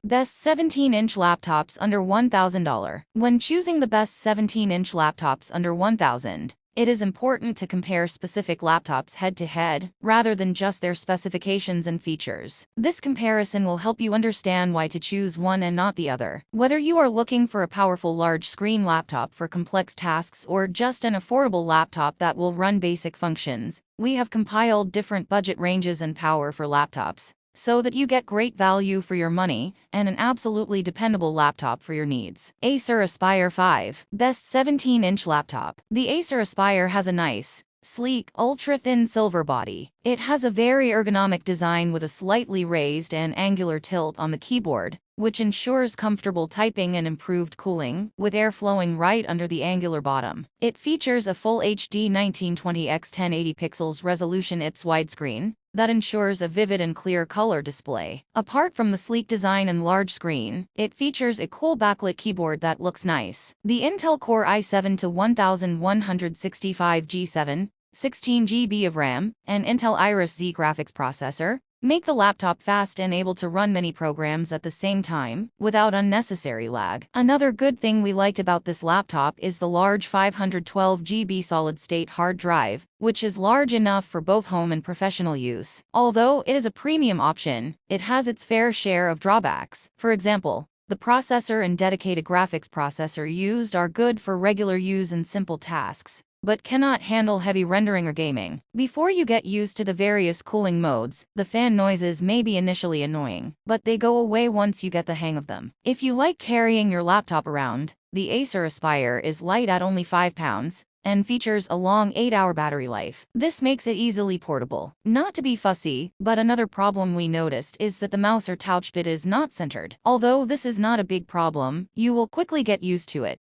Best 17-inch laptops under $1,000. When choosing the best 17-inch laptops under $1,000, it is important to compare specific laptops head-to-head, rather than just their specifications and features. This comparison will help you understand why to choose one and not the other. Whether you are looking for a powerful large-screen laptop for complex tasks or just an affordable laptop that will run basic functions, we have compiled different budget ranges and power for laptops, so that you get great value for your money and an absolutely dependable laptop for your needs. Acer Aspire 5. Best 17-inch laptop. The Acer Aspire has a nice, sleek, ultra-thin silver body. It has a very ergonomic design with a slightly raised and angular tilt on the keyboard, which ensures comfortable typing and improved cooling, with air flowing right under the angular bottom. It features a full HD 1920x 1080 pixels resolution IPS widescreen that ensures a vivid and clear color display. Apart from the sleek design and large screen, it features a cool backlit keyboard that looks nice. The Intel Core i7-1165 G7, 16 GB of RAM, and Intel Iris Z graphics processor make the laptop fast and able to run many programs at the same time, without unnecessary lag. Another good thing we liked about this laptop is the large 512 GB solid-state hard drive, which is large enough for both home and professional use. Although it is a premium option, it has its fair share of drawbacks. For example, the processor and dedicated graphics processor used are good for regular use and simple tasks, but cannot handle heavy rendering or gaming. Before you get used to the various cooling modes, the fan noises may be initially annoying, but they go away once you get the hang of them. If you like carrying your laptop around, the Acer Aspire is light at only 5 pounds, and features a long 8-hour battery life. This makes it easily portable. Not to be fussy, but another problem we noticed is that the mouse or touchpad is not centered. Although this is not a big problem, you will quickly get used to it.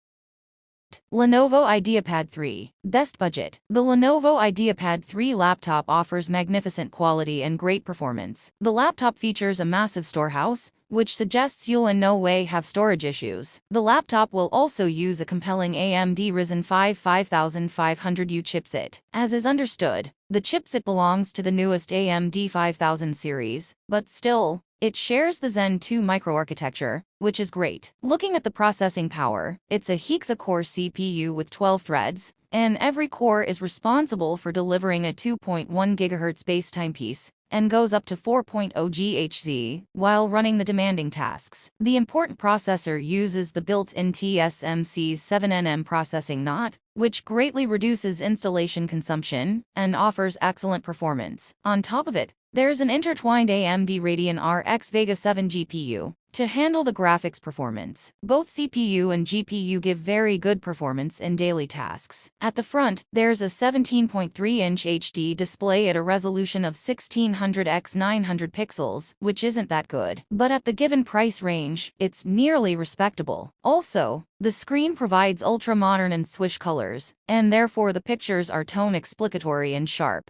Lenovo IdeaPad 3. Best budget. The Lenovo IdeaPad 3 laptop offers magnificent quality and great performance. The laptop features a massive storehouse, which suggests you'll in no way have storage issues. The laptop will also use a compelling AMD Ryzen 5 5500U chipset. As is understood, the chipset belongs to the newest AMD 5000 series, but still, it shares the Zen 2 microarchitecture, which is great. Looking at the processing power, it's a hexa-core CPU with 12 threads, and every core is responsible for delivering a 2.1 GHz base timepiece, and goes up to 4.0 GHz while running the demanding tasks. The important processor uses the built-in TSMC's 7nm processing node, which greatly reduces installation consumption and offers excellent performance. On top of it, there's an intertwined AMD Radeon RX Vega 7 GPU to handle the graphics performance. Both CPU and GPU give very good performance in daily tasks. At the front, there's a 17.3-inch HD display at a resolution of 1600 x 900 pixels, which isn't that good. But at the given price range, it's nearly respectable. Also, the screen provides ultra-modern and swish colors, and therefore the pictures are tone-explicatory and sharp.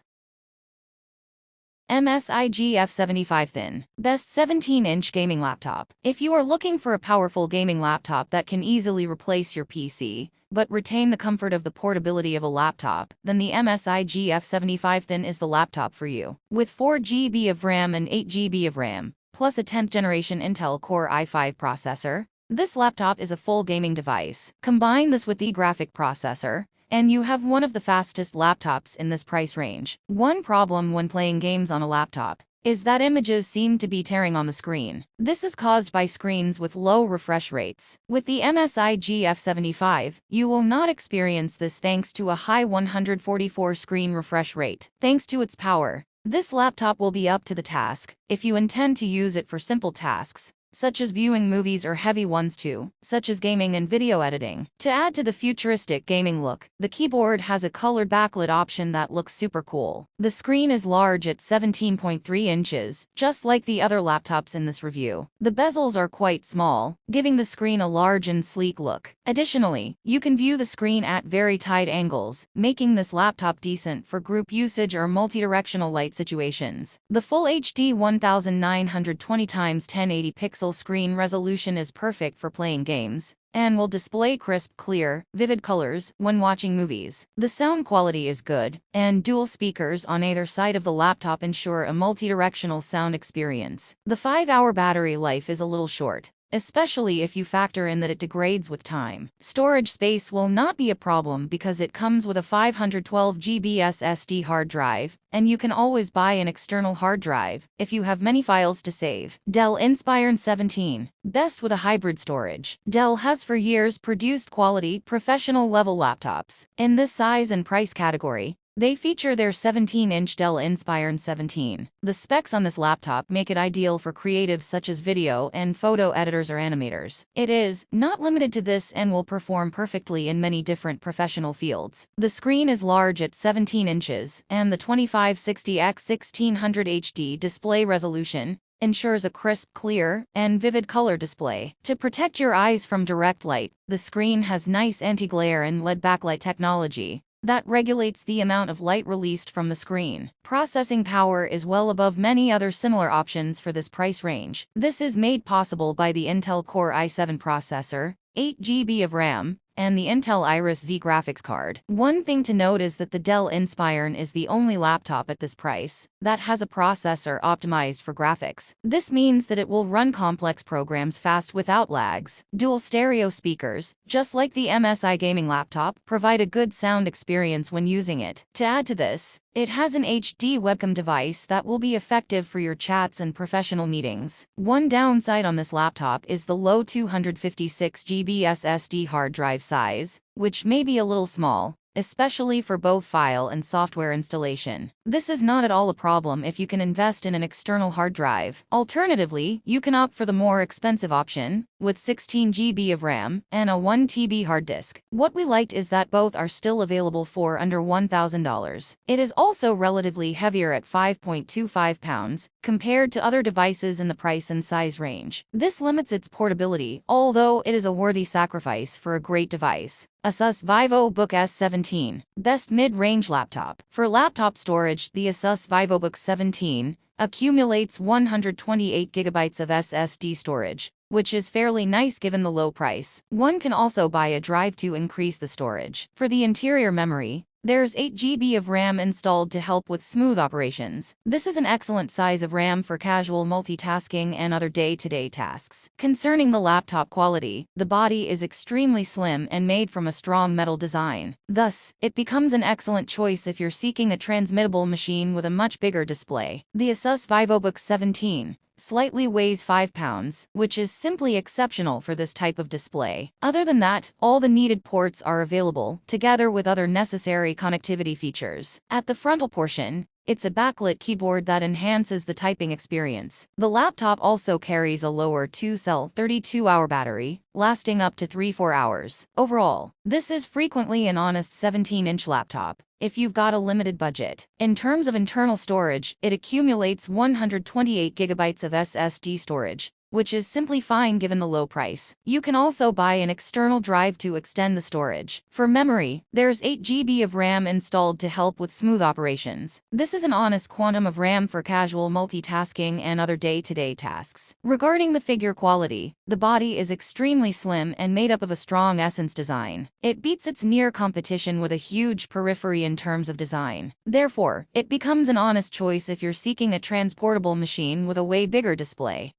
MSI GF 75 Thin. Best 17-inch gaming laptop. If you are looking for a powerful gaming laptop that can easily replace your PC, but retain the comfort of the portability of a laptop, then the MSI GF 75 Thin is the laptop for you. With 4 GB of RAM and 8 GB of RAM, plus a 10th generation Intel Core i5 processor, this laptop is a full gaming device. Combine this with the graphic processor, and you have one of the fastest laptops in this price range. One problem when playing games on a laptop is that images seem to be tearing on the screen. This is caused by screens with low refresh rates. With the MSI GF 75, you will not experience this thanks to a high 144 screen refresh rate. Thanks to its power, this laptop will be up to the task if you intend to use it for simple tasks, such as viewing movies, or heavy ones too, such as gaming and video editing. To add to the futuristic gaming look, the keyboard has a colored backlit option that looks super cool. The screen is large at 17.3 inches, just like the other laptops in this review. The bezels are quite small, giving the screen a large and sleek look. Additionally, you can view the screen at very tight angles, making this laptop decent for group usage or multi-directional light situations. The full HD 1920x 1080 pixel screen resolution is perfect for playing games, and will display crisp, clear, vivid colors when watching movies. The sound quality is good, and dual speakers on either side of the laptop ensure a multi-directional sound experience. The 5-hour battery life is a little short, especially if you factor in that it degrades with time. Storage space will not be a problem because it comes with a 512 GB SSD hard drive, and you can always buy an external hard drive if you have many files to save. Dell Inspiron 17. Best with a hybrid storage. Dell has for years produced quality, professional-level laptops. In this size and price category, they feature their 17-inch Dell Inspiron 17. The specs on this laptop make it ideal for creatives such as video and photo editors or animators. It is not limited to this and will perform perfectly in many different professional fields. The screen is large at 17 inches, and the 2560x1600 HD display resolution ensures a crisp, clear, and vivid color display. To protect your eyes from direct light, the screen has nice anti-glare and LED backlight technology that regulates the amount of light released from the screen. Processing power is well above many other similar options for this price range. This is made possible by the Intel Core i7 processor, 8 GB of RAM, and the Intel Iris Z graphics card. One thing to note is that the Dell Inspiron is the only laptop at this price that has a processor optimized for graphics. This means that it will run complex programs fast without lags. Dual stereo speakers, just like the MSI gaming laptop, provide a good sound experience when using it. To add to this, it has an HD webcam device that will be effective for your chats and professional meetings. One downside on this laptop is the low 256 GB SSD hard drive size, which may be a little small, especially for both file and software installation. This is not at all a problem if you can invest in an external hard drive. Alternatively, you can opt for the more expensive option, with 16 GB of RAM and a 1 TB hard disk. What we liked is that both are still available for under $1,000. It is also relatively heavier at 5.25 pounds, compared to other devices in the price and size range. This limits its portability, although it is a worthy sacrifice for a great device. ASUS VivoBook S17. Best mid-range laptop. For laptop storage, the ASUS VivoBook 17 accumulates 128 GB of SSD storage, which is fairly nice given the low price. One can also buy a drive to increase the storage. For the interior memory, there's 8 GB of RAM installed to help with smooth operations. This is an excellent size of RAM for casual multitasking and other day-to-day tasks. Concerning the laptop quality, the body is extremely slim and made from a strong metal design. Thus, it becomes an excellent choice if you're seeking a transmittable machine with a much bigger display. The ASUS VivoBook 17 slightly weighs 5 pounds, which is simply exceptional for this type of display. Other than that, all the needed ports are available, together with other necessary connectivity features. At the frontal portion, it's a backlit keyboard that enhances the typing experience. The laptop also carries a lower 2-cell 32-hour battery, lasting up to 3-4 hours. Overall, this is frequently an honest 17-inch laptop if you've got a limited budget. In terms of internal storage, it accumulates 128 GB of SSD storage, which is simply fine given the low price. You can also buy an external drive to extend the storage. For memory, there's 8 GB of RAM installed to help with smooth operations. This is an honest quantum of RAM for casual multitasking and other day-to-day tasks. Regarding the figure quality, the body is extremely slim and made up of a strong essence design. It beats its near competition with a huge periphery in terms of design. Therefore, it becomes an honest choice if you're seeking a transportable machine with a way bigger display.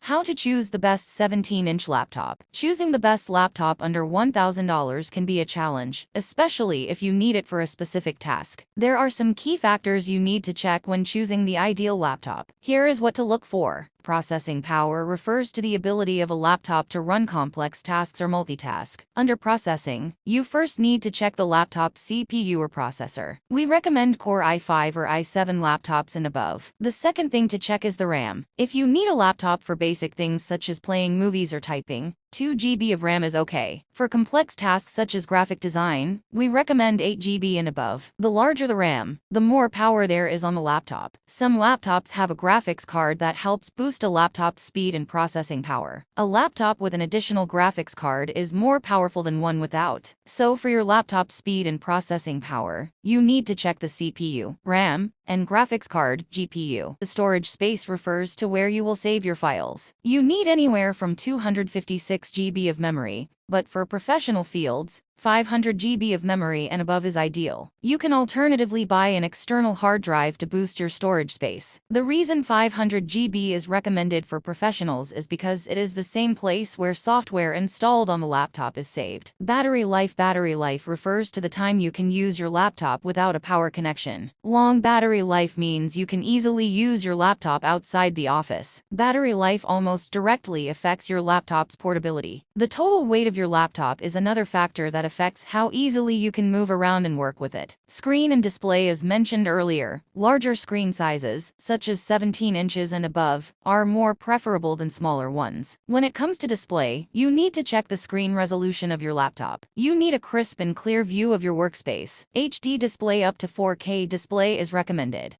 How to choose the best 17-inch laptop. Choosing the best laptop under $1,000 can be a challenge, especially if you need it for a specific task. There are some key factors you need to check when choosing the ideal laptop. Here is what to look for. Processing power refers to the ability of a laptop to run complex tasks or multitask. Under processing, you first need to check the laptop's CPU or processor. We recommend Core i5 or i7 laptops and above. The second thing to check is the RAM. If you need a laptop for basic things such as playing movies or typing, 2 GB of RAM is okay. For complex tasks such as graphic design, we recommend 8 GB and above. The larger the RAM, the more power there is on the laptop. Some laptops have a graphics card that helps boost a laptop's speed and processing power. A laptop with an additional graphics card is more powerful than one without. So for your laptop's speed and processing power, you need to check the CPU, RAM, and graphics card, GPU. The storage space refers to where you will save your files. You need anywhere from 256 GB of memory, but for professional fields, 500 GB of memory and above is ideal. You can alternatively buy an external hard drive to boost your storage space. The reason 500 GB is recommended for professionals is because it is the same place where software installed on the laptop is saved. Battery life refers to the time you can use your laptop without a power connection. Long battery life means you can easily use your laptop outside the office. Battery life almost directly affects your laptop's portability. The total weight of your laptop is another factor that affects how easily you can move around and work with it. Screen and display, as mentioned earlier, larger screen sizes, such as 17 inches and above, are more preferable than smaller ones. When it comes to display, you need to check the screen resolution of your laptop. You need a crisp and clear view of your workspace. HD display up to 4K display is recommended.